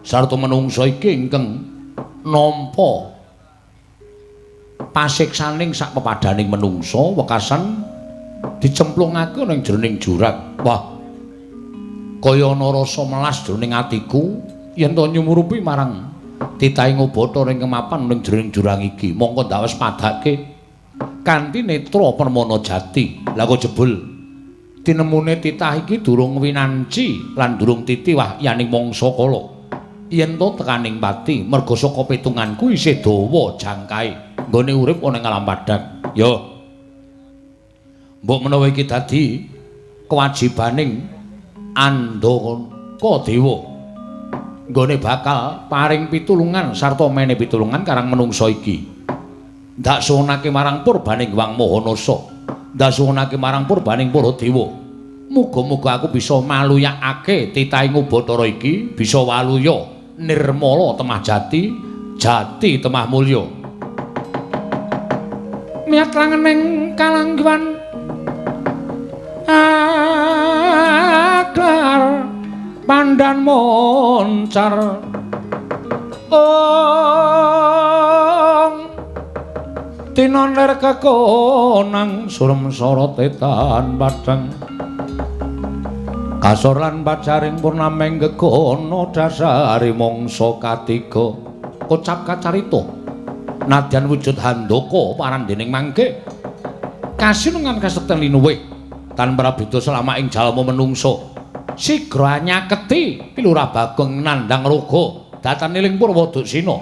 sarta menungsa iki ingkang nampa pasiksaning sak pepadaning menungsa wekasan dicemplungake ning jroning jurang. Wah, kaya ana rasa melas jroning atiku yen to nyumurupi marang titahing Bathara ingkang mapan ning jroning jurang iki. Mongko ndawes padake kanthi netra Permana Jati. Lah kok jebul tinemune titah iki durung winanci lan durung titi wahyaning mangsa kala. Yen to tekaning pati merga saka pitunganku isih dawa jangkae nggone urip ana ing alam padhang. Ya. Mbok menawa iki dadi kewajibaning Andhaka Dewa. Nggone bakal paring pitulungan sarta mene pitulungan karang menungsa iki. Ndak suwunake marang purbaning Wang Mahanasa. Ndak suwunake marang purbaning para dewa. Muga-muga aku bisa maluyakake titahing Bathara iki bisa waluya nirmala temah jati, jati temah mulya. Miat langening kalanggiwan aklar pandan moncar. Tinoner kekonang surem sorot etan padang. Kasor lan pacaring purnameng gegono dasari mangsa katiga. Kocap kacarita nadyan wujud handaka parandening mangke kasinungan kasekten linuwih tan prabeda selama ing jalma menungsa sigra nyaketi Pilurah Bagong nandhang raga dataniling Purwodaksina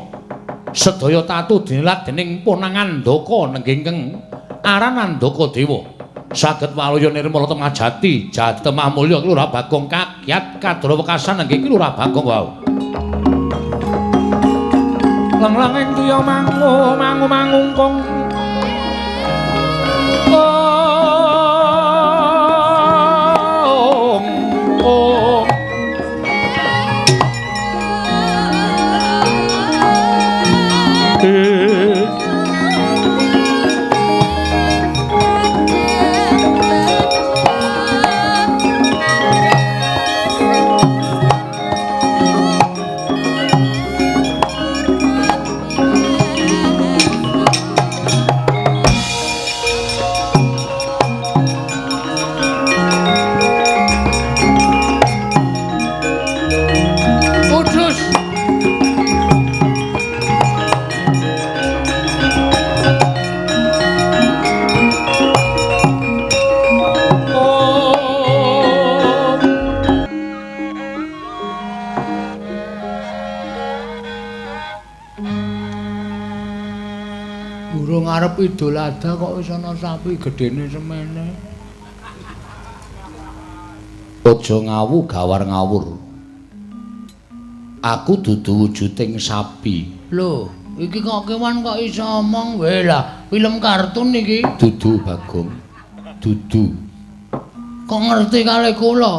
sedaya tatu dinilat dening Ponang Andhaka nengging aran Andhaka Dewa saged waluya nirmala temah jati jati temah mulya Pilurah Bagong kakyat kadra wekasan nengging Pilurah Bagong wau. Lang-langing tuya mangungkung arep Idul Adha kok wis ana sapi gedene semene. Aja ngawu gawar ngawur. Aku dudu wujuding sapi. Lho, iki kok kewan kok iso omong wae lah. Film kartun iki. Dudu Bagong. Dudu. Kok ngerti kalih kula?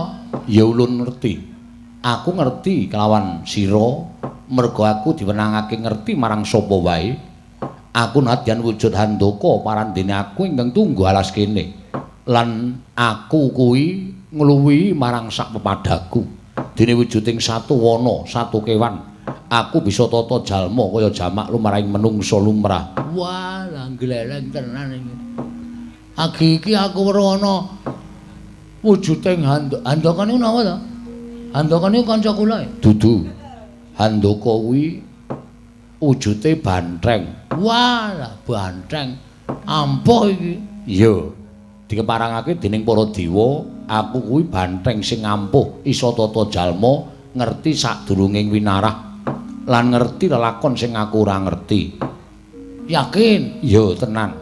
Ya ulun ngerti. Aku ngerti kelawan sira merga aku diwenangake ngerti marang sapa wae. Aku nadyan wujud handaka parandene aku ingkang tunggu alas kene. Lan aku kuwi ngluwihi marang sak pepadaku. Dene wujuding satu wana, satu kewan. Aku bisa tata jalma kaya jamak lumrahing menungsa lumrah. Wah, lah gleleng tenan iki. Agi iki aku weruh ana wujuding handaka niku napa to? Handaka niku kanca kula. Dudu. Handaka kuwi wujude bantreng. Wah, lah bantreng. Ampuh iki. Iya. Dikeparangake dening para dewa, aku kuwi bantreng sing ampuh, isa tata jalma, ngerti sadurunging winarah lan ngerti lelakon sing aku ora ngerti. Yakin? Iya, tenan.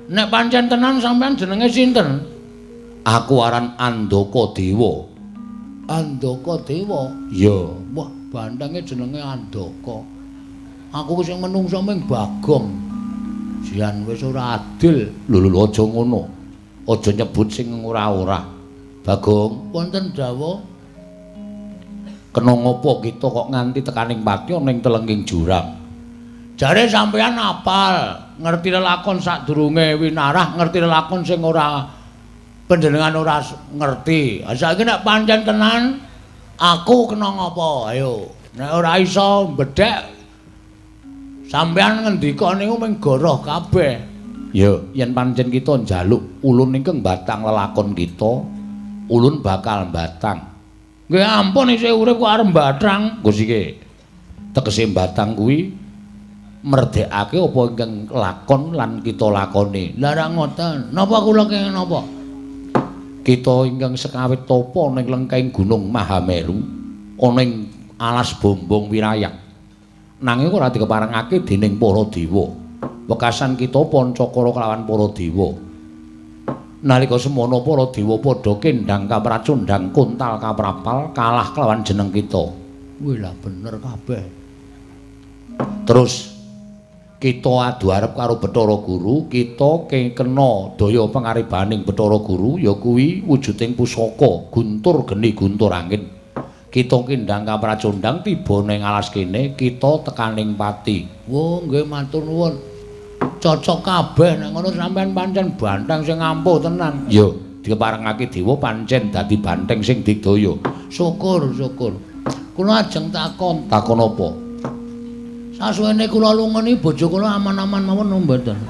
Nek pancen tenan sampean jenenge sinten? Aku aran Andaka Dewa. Andaka Dewa. Ya, Wah, bandange jenenge Andaka. Aku sing menungso ming Bagong. Jian wis ora adil. lho aja ngono. Aja nyebut sing ora-ora. Bagong, Wonten dawuh kena ngopo kita kok nganti tekaning pati ning telenging jurang? jare sampean apal, ngerti lelakon sadurunge winarah, ngerti lelakon sing ora panjenengan ora ngerti. Saiki nek pancen tenan aku kena ngopo? Ayo. Nek ora iso bedhek sampean ngendika niku mung goroh kabeh. Ya, yen pancen kita njaluk ulun ingkang batang lelakon kita, ulun bakal batang. Nggih ampun isih urip kok arep batang. Gus iki tegese batang kuwi merdekake apa ingkang lakon lan kita lakoni. Lah ra ngoten. Napa kula kenging napa? Kita ingkang sekawit tapa ning lengkeng Gunung Mahameru ana ing alas bombong wirayang. Nanging ora dikeparengake dening para dewa. Wekasan kita Pancakara kelawan para dewa. Nalika semono para dewa padha kendhang kapracundhang kuntal kaprapal kalah kelawan jeneng kita. Wih lah bener kabeh. Terus kita adu arep karo Bathara Guru, kita kena daya pangaribaning Bathara Guru ya kuwi wujuding pusaka guntur geni guntur angin. Kita kendhang kapracundhang tiba ning alas kene, kita tekaning pati. Wo nggih matur nuwun. Cocok kabeh nek ngono sampean pancen banteng sing ampuh tenan. Ya, dikeparengake dewa pancen dadi banteng sing digdaya. Syukur, syukur. Kula ajeng takon. Takon apa? Sasuwene kula lungeni bojo kula aman-aman mawon mboten.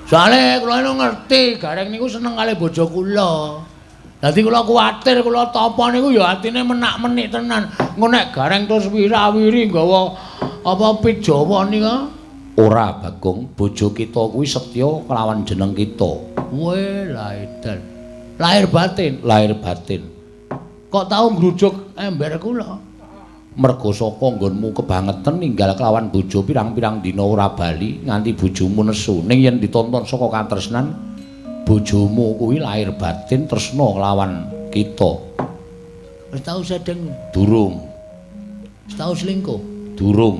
Soale kula niku ngerti gareng niku seneng kali bojo kula. Dadi kula kuwatir kula tapa niku ya atine menak-menik tenan. Engko nek gareng terus wirawiri nggawa apa pit Jawa nika? Ora, Bagong, bojo kita kuwi setya kelawan jeneng kita. Weh, la edan. Lahir batin. Lahir batin. Kok tau ngrujuk ember kula? Merga saka nggonmu kebangetan ninggal kelawan bojo pirang-pirang dina ora bali nganti bojomu nesu. Ning yen ditonton saka katresnan, bojomu kuwi lahir batin tresna kelawan kita. Wis tau sedeng? Durung. Wis tau selingkuh? Durung.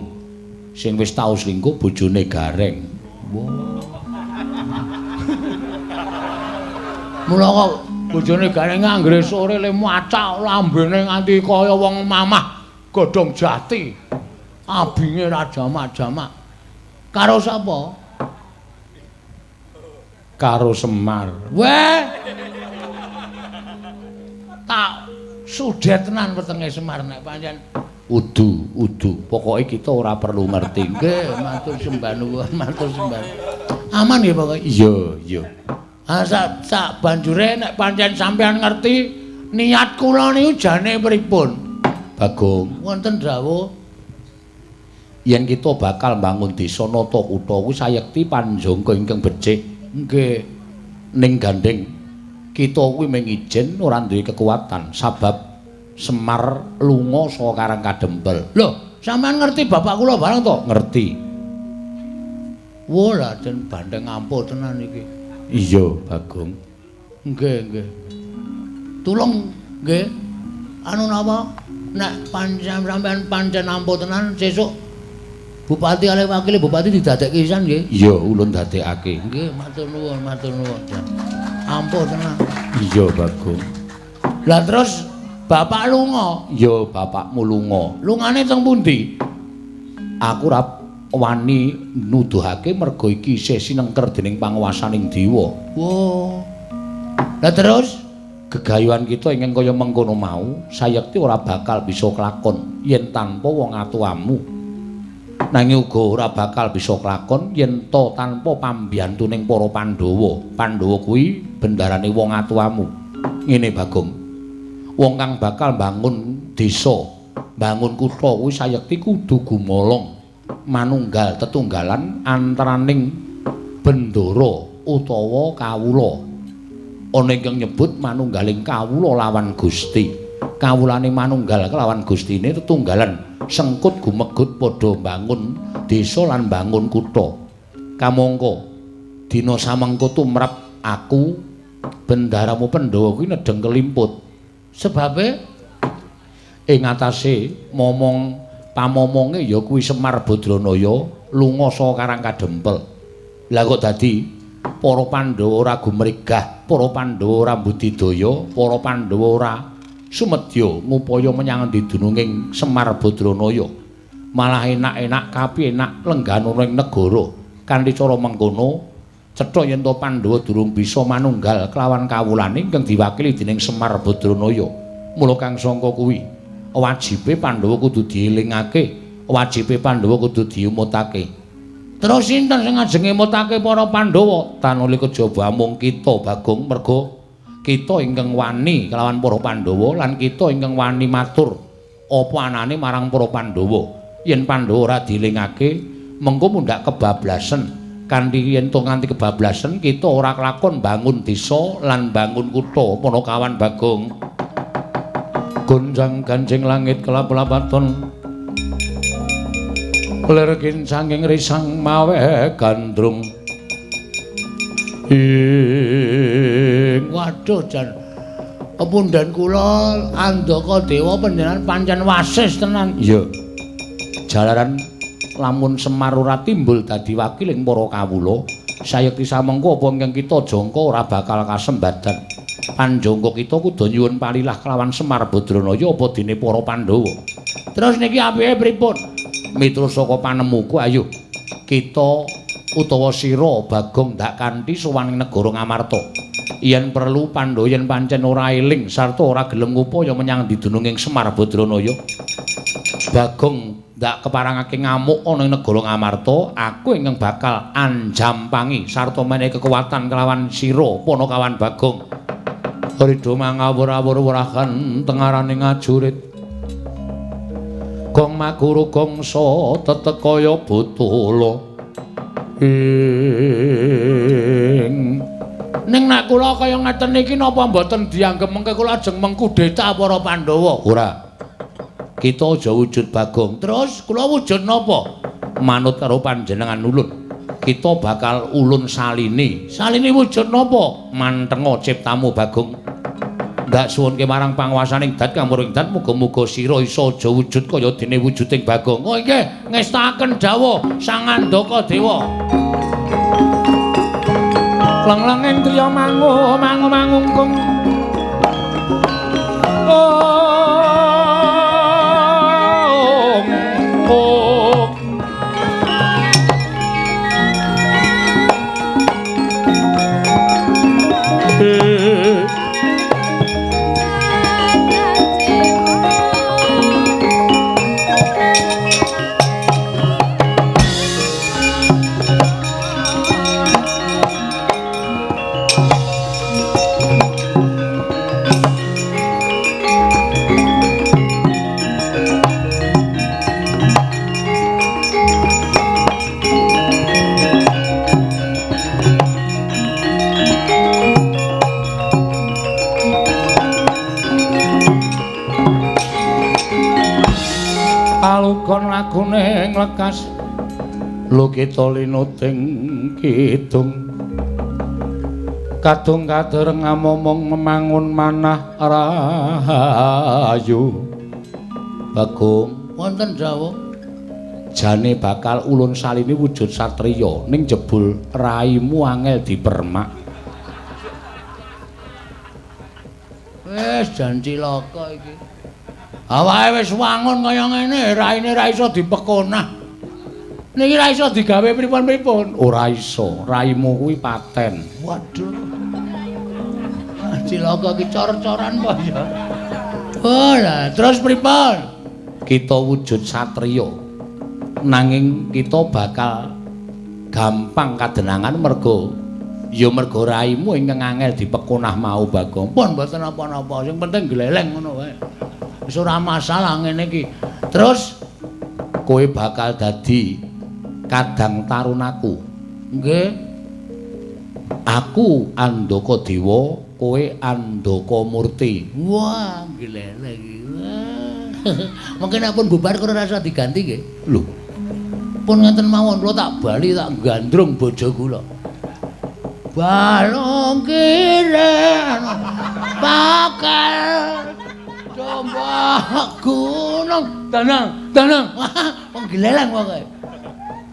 Sing wis tau selingkuh bojone Gareng. Mula kok bojone Gareng anggere sore le macak lambene nganti kaya wong mamah godhong jati. Abinge ra jamak-jamak. Karo sapa? Karo Semar. Weh. Tak sudet tenan wetenge Semar nek pancen Udu. Pokoke kita ora perlu ngerti. nggih, matur sembah nuwun, matur sembah. Aman nggih pokoke. Iya. Ah sak banjure nek pancen sampean ngerti niat kula niku jane pripun? Bagong, Wonten dawuh yen kita bakal mbangun desa nata kutha kuwi sayekti panjangka ingkang becik. nggih. Ning gandeng kita kuwi mung ijen ora duwe kekuatan sabab Semar lunga saka Karang Kadempel. Lho, sampean ngerti bapak kula bareng to? Ngerti? Wo lah den bandeng ampuh tenan iki. Iya, Bagong. Nggih. Tulung nggih. Anu napa? Nek pancen sampean pancen ampuh tenan sesuk Bupati kali wakile bupati didadekke pisan nggih. Iya, ulun dadekake. Nggih, matur nuwun. Ampuh tenan. Iya, Bagong. Lah terus bapak lunga. Iya, bapakmu lunga. Lungane teng pundi? Aku ora wani nuduhake merga iki isih sinengker dening panguwasaning dewa. Wo. Lah terus Gegayuhan kita ingkang kaya mengkono mau sayekti ora bakal bisa kelakon yen tanpa wong atuamu. Nanging uga ora bakal bisa kelakon yen to tanpa pambiyantuning para Pandhawa. Pandhawa kuwi bendarane wong atuamu. Ngene Bagong. Wong kang bakal bangun desa, bangun kutha kuwi sayekti kudu gumolong manunggal tetunggalan antaraning bendara utawa kawula. Ana ingkang nyebut manunggaling kawula lawan Gusti. Kawulane manunggal kelawan Gustine tetunggalan sengkut gumegut padha bangun desa lan bangun kutha. kamangka dina samengko tumrap aku bendaramu Pandhawa kuwi nedeng kelimput. Sebabe Ing atase pamomonge ya kuwi Semar Badranaya lunga saka Karang Kadempel. Lah kok dadi para Pandhawa ora gumregah, para Pandhawa ora budidaya, para Pandhawa ora sumedya ngupaya menyang endi dununging Semar Badranaya. Malah enak-enak kapienak lenggana ing negara. Kanthi cara mengkono cetha yen to Pandhawa durung bisa manunggal kelawan kawulane ingkang diwakili dening Semar Badranaya. Mula kang sangka kuwi wajibe Pandhawa kudu dielingake, wajibe Pandhawa kudu diumutake. terus sinten sing ngajeng ngemutake para Pandhawa? Tanuli kejaba mung kita Bagong, merga kita ingkang wani kelawan para Pandhawa lan kita ingkang wani matur apa anane marang para Pandhawa. Yen Pandhawa ora dielingake, mengko mundhak kebablasen. Kanthi yen to nganti kebablasen kita ora kelakon bangun desa lan bangun kutha Panakawan Bagong. Gonjang ganjing langit kelap-lapaton lir kincanging risang mawe gandrung. Waduh jan pepundhen kula Andaka Dewa panjenengan pancen wasis tenan. Iya. Jalaran lamun Semar ora timbul dadi wakiling para kawula, sayekti samengko apa ingkang kita jangka ora bakal kasembadan. Panjangka kita kudu nyuwun palilah kelawan Semar Badranaya apa dene para Pandhawa. Terus niki apike pripun? Miturut saka panemuku ayo kita utawa sira Bagong ndak kanthi sowan ing negara Ngamarta. Yen perlu Pandhawa yen pancen ora eling sarta ora gelem ngupaya menyang didununging Semar Badranaya, Bagong ndak keparangake ngamuk ana ing negara Ngamarta, aku ingkang bakal anjampangi sarta menehi kekuatan kelawan sira Panakawan Bagong. Ridho mangawur-awur wurahan tengarane ngajurit. Gong maguru gongsa tetekaya butula. Ning nek kula kaya ngeten iki napa mboten dianggep mengke kula ajeng mengkudeta para Pandhawa? Ora. Kita aja wujud Bagong. Terus kula wujud napa? Manut karo panjenengan ulun. Kita bakal ulun saline. Saline wujud napa? Mantenga ciptamu Bagong. Ndak suwunke marang panguwasaning dat kamuring dat muga-muga sira isa aja wujud kaya dene wujuding Bagong. Oh nggih, ngestaken dawuh Sang Andaka Dewa. Lenglenging triya mangungkung. Alukon lagune nglekas Lukita linuting kidung kadung kader ngamomong memangun manah rahayu. Bagong Wonten dawuh jane bakal ulun saline wujud satriya ning jebul raimu angel dipermak. Wis jan cilaka iki. Awake wis wangun kaya ngene, raine ra iso dipekonah. Niki ra iso digawe pripun-pripun. Ora iso, raimu kuwi paten. Waduh. Cilaka ki cor-coran kok ya. Oh lah, terus pripun? Kita wujud satriya. Nanging kita bakal gampang kadenangan merga ya merga raimu ingkang angel dipekonah mau Bagong. Pun mboten napa-napa, sing penting gleleng ngono wae. Wis ora masalah ngene iki. Terus kowe bakal dadi kadang tarunaku. nggih, Aku Andaka Dewa, kowe Andaka Murti. wah gleleng iki. Mungkin nek pun bubar karo rasa diganti nggih. Lho. pun ngeten mawon kula tak bali tak gandrung bojo kula. Balung kiren bakal coba gunung tenang wong gelelang pokoke.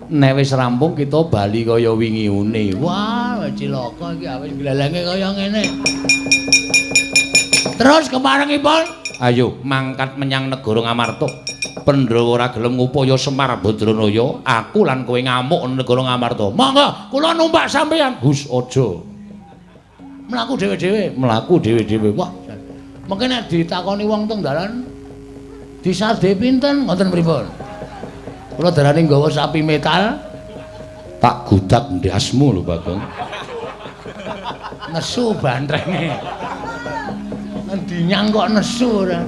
Nek wis rampung kita bali kaya wingi une. Wah, cilaka iki awis glelange kaya ngene. Terus keparengipun ayo mangkat menyang negara Ngamarta. Pandhawa ora gelem ngupaya Semar Badranaya, aku lan kowe ngamuk negara Ngamarta. Monggo kula numpak sampeyan. Hus aja. Mlaku dhewe-dhewe. Wah. Mengke nek ditakoni wong teng dalan disade pinten ngoten pripun? Kula darani nggawa sapi metal. Tak gudak ndasmu lho, Bagong. Nesu bantrenge. Endi nyang kok nesu ora?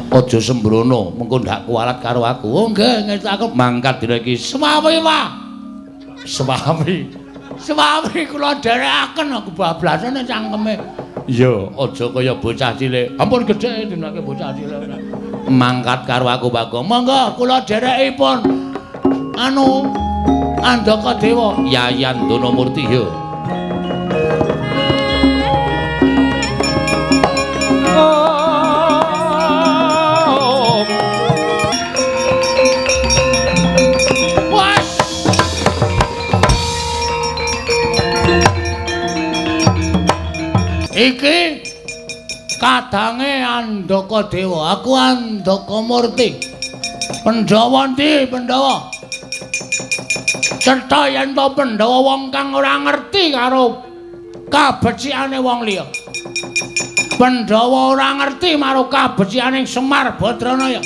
Aja sembrono, mengko ndak kualat karo aku. Oh nggih, ngerti aku mangkat dina iki. Suwawi, Pak. Suwawi kula dherekaken aku bablasane cangkeme. Iya, aja kaya bocah cilik. Ampun gedhe dinake bocah cilik. Mangkat karo aku, Bagong. Monggo kula dherekipun anu Andaka Dewa Yayan Danamurti ya. Iki kadange Andaka Dewa, aku Andaka Murti. Pandhawa ndi, Pandhawa? Cetha yen to Pandhawa wong kang ora ngerti karo kabecikane wong liya. Pandhawa ora ngerti karo kabecikane Semar Badranaya.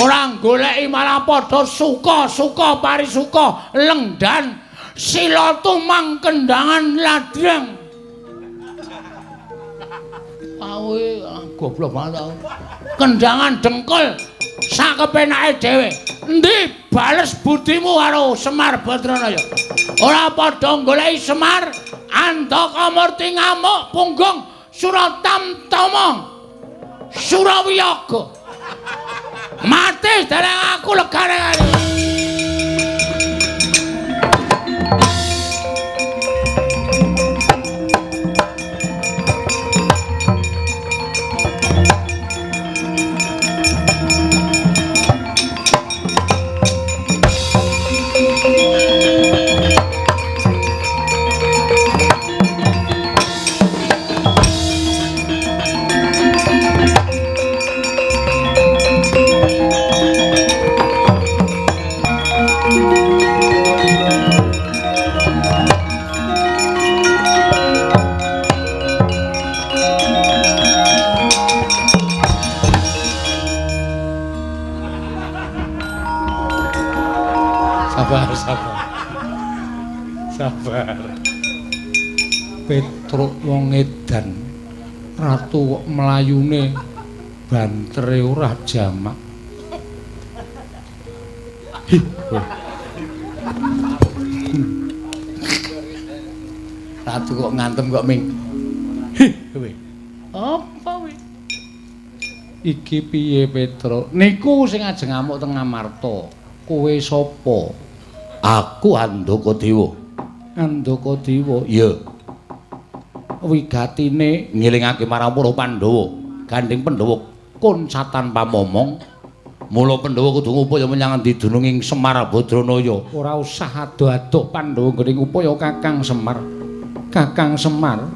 Ora goleki malah padha suka parisuka lengdan sila tumang kendangan ladrang. Awe goblok banget aku. Kendangan dengkul sak kepenake dhewe. Endi bales budimu karo Semar Badranaya? Ora padha goleki Semar, Andaka Murti ngamuk punggung Suratamtama. Surawiyaga. Mati dereng aku legane kali. Sabar. Petruk wong edan. Ratu kok mlayune bantere ora jamak. Ratu kok ngantem kok ming. Kowe. Apa kowe? Iki piye Petruk? Niku sing ajeng ngamuk teng Ngamarta. Kowe sapa? Aku Andaka Dewa. Andaka Dewa. Ya. Wigatine ngilingake marang para Pandhawa, gandeng Pandhawa konsatan pamomong. Mula Pandhawa kudu ngupaya menyang endi dununging Semar Badranaya. Ora usah ado-ado Pandhawa nggone ngupaya Kakang Semar. Kakang Semar,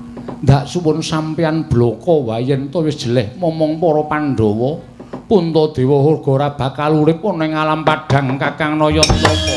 ndak suwun sampeyan blaka wae yen to wis jeleh momong para Pandhawa. Puntadewa uga ora bakal urip ana ing alam padhang Kakang Nayantaka.